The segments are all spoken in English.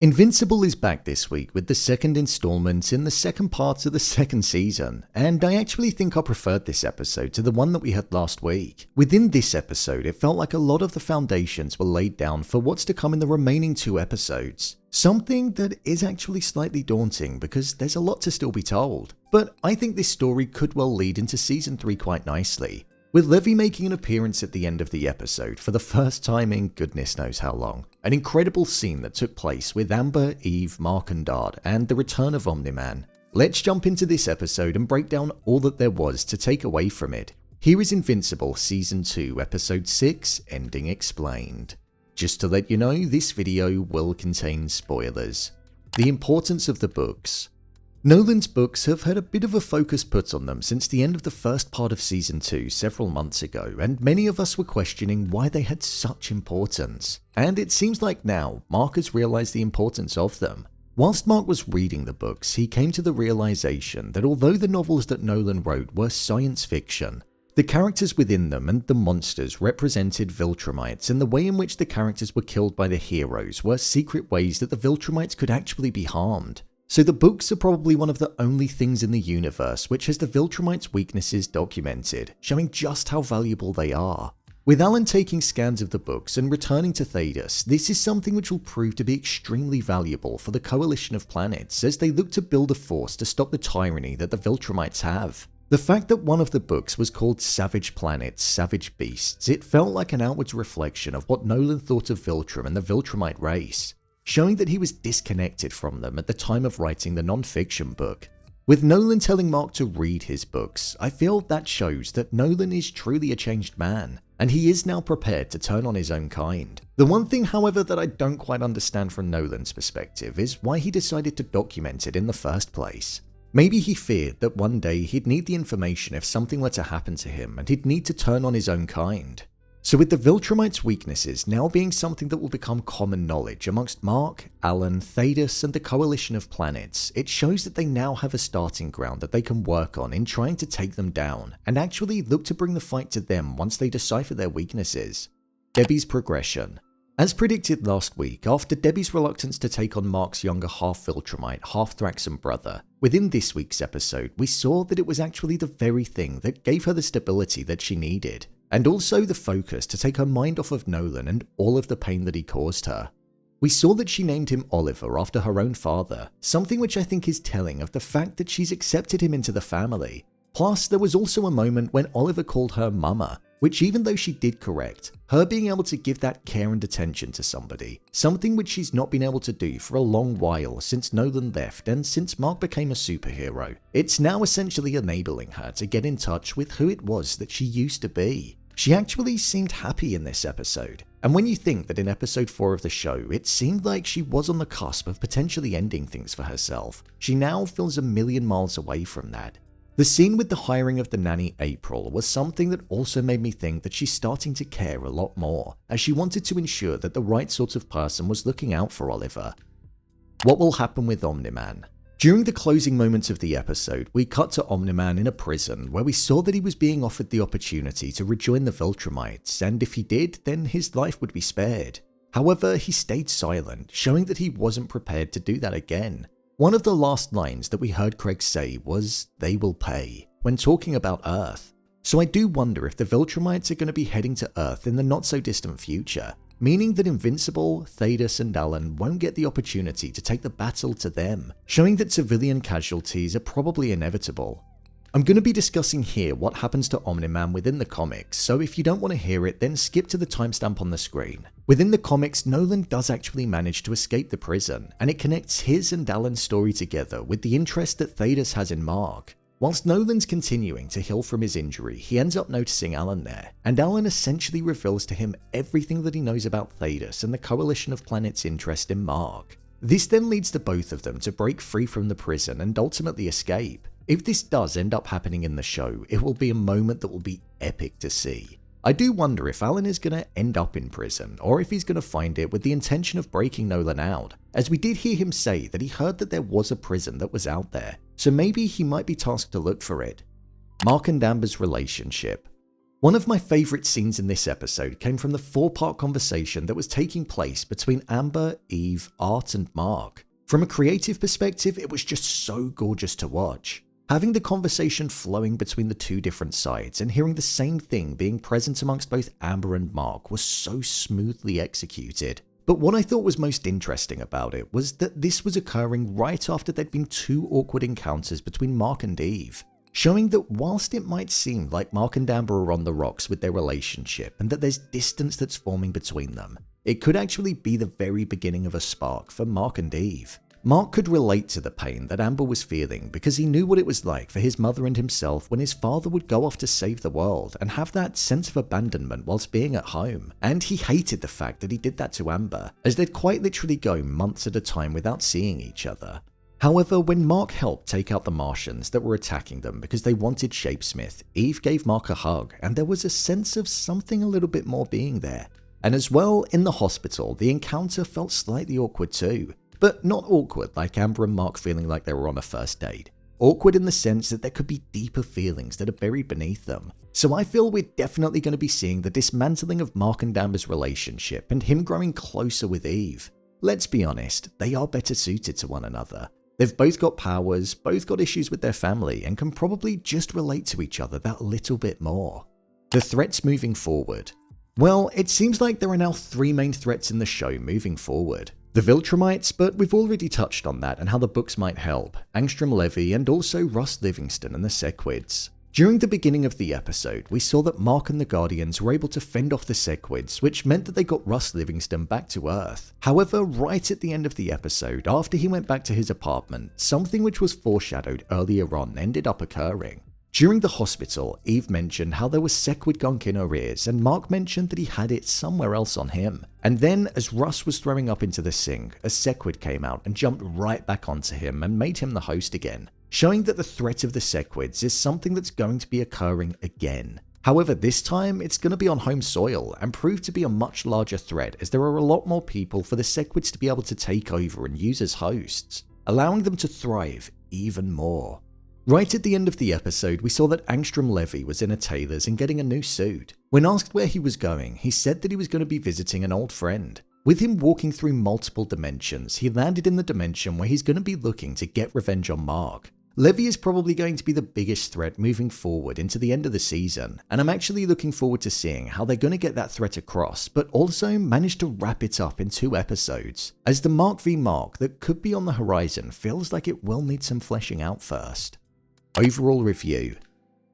Invincible is back this week with the second installment in the second part of the second season, and I actually think I preferred this episode to the one that we had last week. Within this episode, it felt like a lot of the foundations were laid down for what's to come in the remaining two episodes. Something that is actually slightly daunting because there's a lot to still be told. But I think this story could well lead into season 3 quite nicely, with Levy making an appearance at the end of the episode for the first time in goodness knows how long. An incredible scene that took place with Amber, Eve, Mark and Dard, and the return of Omni Man. Let's jump into this episode and break down all that there was to take away from it. Here is Invincible Season 2, Episode 6, Ending Explained. Just to let you know, this video will contain spoilers. The importance of the books. Nolan's books have had a bit of a focus put on them since the end of the first part of Season 2 several months ago, and many of us were questioning why they had such importance. And it seems like now, Mark has realised the importance of them. Whilst Mark was reading the books, he came to the realisation that although the novels that Nolan wrote were science fiction, the characters within them and the monsters represented Viltrumites, and the way in which the characters were killed by the heroes were secret ways that the Viltrumites could actually be harmed. So the books are probably one of the only things in the universe which has the Viltrumites' weaknesses documented, showing just how valuable they are. With Alan taking scans of the books and returning to Thedas, this is something which will prove to be extremely valuable for the coalition of planets as they look to build a force to stop the tyranny that the Viltrumites have. The fact that one of the books was called Savage Planets, Savage Beasts, it felt like an outwards reflection of what Nolan thought of Viltrum and the Viltrumite race, showing that he was disconnected from them at the time of writing the non-fiction book. With Nolan telling Mark to read his books, I feel that shows that Nolan is truly a changed man, and he is now prepared to turn on his own kind. The one thing, however, that I don't quite understand from Nolan's perspective is why he decided to document it in the first place. Maybe he feared that one day he'd need the information if something were to happen to him and he'd need to turn on his own kind. So with the Viltrumites' weaknesses now being something that will become common knowledge amongst Mark, Alan, Thedas and the coalition of planets, it shows that they now have a starting ground that they can work on in trying to take them down, and actually look to bring the fight to them once they decipher their weaknesses. Debbie's progression. As predicted last week, after Debbie's reluctance to take on Mark's younger half-Viltrumite, half-Thraxan brother, within this week's episode we saw that it was actually the very thing that gave her the stability that she needed, and also the focus to take her mind off of Nolan and all of the pain that he caused her. We saw that she named him Oliver after her own father, something which I think is telling of the fact that she's accepted him into the family. Plus, there was also a moment when Oliver called her Mama, which even though she did correct, her being able to give that care and attention to somebody, something which she's not been able to do for a long while since Nolan left and since Mark became a superhero, it's now essentially enabling her to get in touch with who it was that she used to be. She actually seemed happy in this episode, and when you think that in episode 4 of the show it seemed like she was on the cusp of potentially ending things for herself, she now feels a million miles away from that. The scene with the hiring of the nanny April was something that also made me think that she's starting to care a lot more, as she wanted to ensure that the right sort of person was looking out for Oliver. What will happen with Omni Man? During the closing moments of the episode, we cut to Omni Man in a prison where we saw that he was being offered the opportunity to rejoin the Viltrumites, and if he did, then his life would be spared. However, he stayed silent, showing that he wasn't prepared to do that again. One of the last lines that we heard Craig say was, "They will pay," when talking about Earth. So I do wonder if the Viltrumites are going to be heading to Earth in the not so distant future, meaning that Invincible, Thedas and Alan won't get the opportunity to take the battle to them, showing that civilian casualties are probably inevitable. I'm going to be discussing here what happens to Omni Man within the comics, so if you don't want to hear it, then skip to the timestamp on the screen. Within the comics, Nolan does actually manage to escape the prison, and it connects his and Alan's story together with the interest that Thedas has in Mark. Whilst Nolan's continuing to heal from his injury, he ends up noticing Alan there, and Alan essentially reveals to him everything that he knows about Thedas and the coalition of planets' interest in Mark. This then leads to both of them to break free from the prison and ultimately escape. If this does end up happening in the show, it will be a moment that will be epic to see. I do wonder if Alan is going to end up in prison, or if he's going to find it with the intention of breaking Nolan out, as we did hear him say that he heard that there was a prison that was out there, so maybe he might be tasked to look for it. Mark and Amber's relationship. One of my favourite scenes in this episode came from the 4-part conversation that was taking place between Amber, Eve, Art and Mark. From a creative perspective, it was just so gorgeous to watch. Having the conversation flowing between the two different sides and hearing the same thing being present amongst both Amber and Mark was so smoothly executed. But what I thought was most interesting about it was that this was occurring right after there'd been 2 awkward encounters between Mark and Eve, showing that whilst it might seem like Mark and Amber are on the rocks with their relationship and that there's distance that's forming between them, it could actually be the very beginning of a spark for Mark and Eve. Mark could relate to the pain that Amber was feeling because he knew what it was like for his mother and himself when his father would go off to save the world and have that sense of abandonment whilst being at home, and he hated the fact that he did that to Amber, as they'd quite literally go months at a time without seeing each other. However, when Mark helped take out the Martians that were attacking them because they wanted Shapesmith, Eve gave Mark a hug and there was a sense of something a little bit more being there. And as well, in the hospital, the encounter felt slightly awkward too. But not awkward like Amber and Mark feeling like they were on a first date. Awkward in the sense that there could be deeper feelings that are buried beneath them. So I feel we're definitely going to be seeing the dismantling of Mark and Amber's relationship and him growing closer with Eve. Let's be honest, they are better suited to one another. They've both got powers, both got issues with their family, and can probably just relate to each other that little bit more. The threats moving forward. Well, it seems like there are now 3 main threats in the show moving forward. The Viltrumites, but we've already touched on that and how the books might help, Angstrom Levy and also Russ Livingstone and the Sequids. During the beginning of the episode, we saw that Mark and the Guardians were able to fend off the Sequids, which meant that they got Russ Livingstone back to Earth. However, right at the end of the episode, after he went back to his apartment, something which was foreshadowed earlier on ended up occurring. During the hospital, Eve mentioned how there was Sequid gunk in her ears, and Mark mentioned that he had it somewhere else on him. And then, as Russ was throwing up into the sink, a Sequid came out and jumped right back onto him and made him the host again, showing that the threat of the Sequids is something that's going to be occurring again. However, this time, it's going to be on home soil and prove to be a much larger threat as there are a lot more people for the Sequids to be able to take over and use as hosts, allowing them to thrive even more. Right at the end of the episode, we saw that Angstrom Levy was in a tailor's and getting a new suit. When asked where he was going, he said that he was going to be visiting an old friend. With him walking through multiple dimensions, he landed in the dimension where he's going to be looking to get revenge on Mark. Levy is probably going to be the biggest threat moving forward into the end of the season, and I'm actually looking forward to seeing how they're going to get that threat across, but also manage to wrap it up in 2 episodes, as the Mark v Mark that could be on the horizon feels like it will need some fleshing out first. Overall review.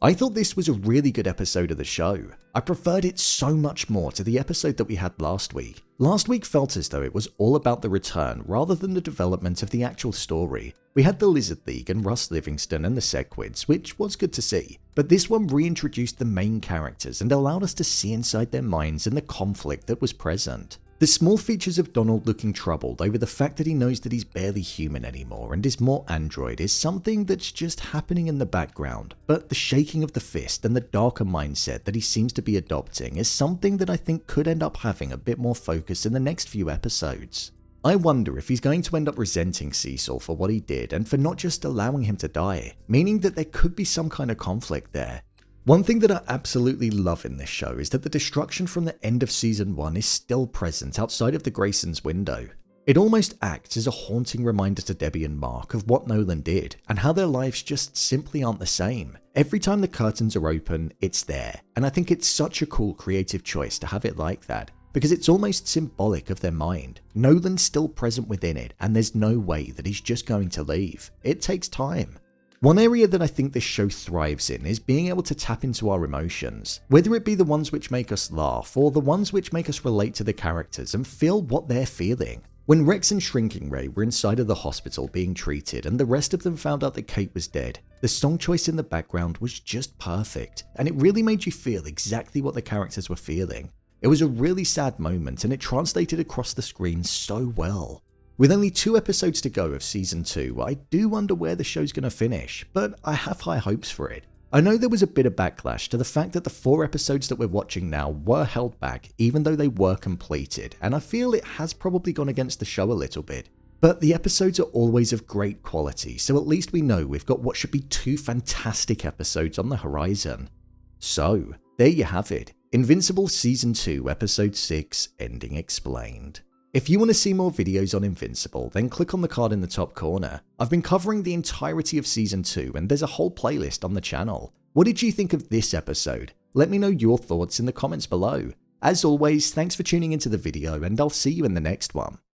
I thought this was a really good episode of the show. I preferred it so much more to the episode that we had last week. Last week felt as though it was all about the return rather than the development of the actual story. We had the Lizard League and Russ Livingstone and the Sequids, which was good to see, but this one reintroduced the main characters and allowed us to see inside their minds and the conflict that was present. The small features of Donald looking troubled over the fact that he knows that he's barely human anymore and is more android is something that's just happening in the background, but the shaking of the fist and the darker mindset that he seems to be adopting is something that I think could end up having a bit more focus in the next few episodes. I wonder if he's going to end up resenting Cecil for what he did and for not just allowing him to die, meaning that there could be some kind of conflict there. One thing that I absolutely love in this show is that the destruction from the end of season 1 is still present outside of the Graysons' window. It almost acts as a haunting reminder to Debbie and Mark of what Nolan did and how their lives just simply aren't the same. Every time the curtains are open, it's there, and I think it's such a cool creative choice to have it like that, because it's almost symbolic of their mind. Nolan's still present within it, and there's no way that he's just going to leave. It takes time. One area that I think this show thrives in is being able to tap into our emotions, whether it be the ones which make us laugh or the ones which make us relate to the characters and feel what they're feeling. When Rex and Shrinking Ray were inside of the hospital being treated and the rest of them found out that Kate was dead, the song choice in the background was just perfect, and it really made you feel exactly what the characters were feeling. It was a really sad moment and it translated across the screen so well. With only 2 episodes to go of season 2, I do wonder where the show's going to finish, but I have high hopes for it. I know there was a bit of backlash to the fact that the 4 episodes that we're watching now were held back even though they were completed, and I feel it has probably gone against the show a little bit. But the episodes are always of great quality, so at least we know we've got what should be 2 fantastic episodes on the horizon. So, there you have it. Invincible Season 2, Episode 6, Ending Explained. If you want to see more videos on Invincible, then click on the card in the top corner. I've been covering the entirety of Season 2 and there's a whole playlist on the channel. What did you think of this episode? Let me know your thoughts in the comments below. As always, thanks for tuning into the video and I'll see you in the next one.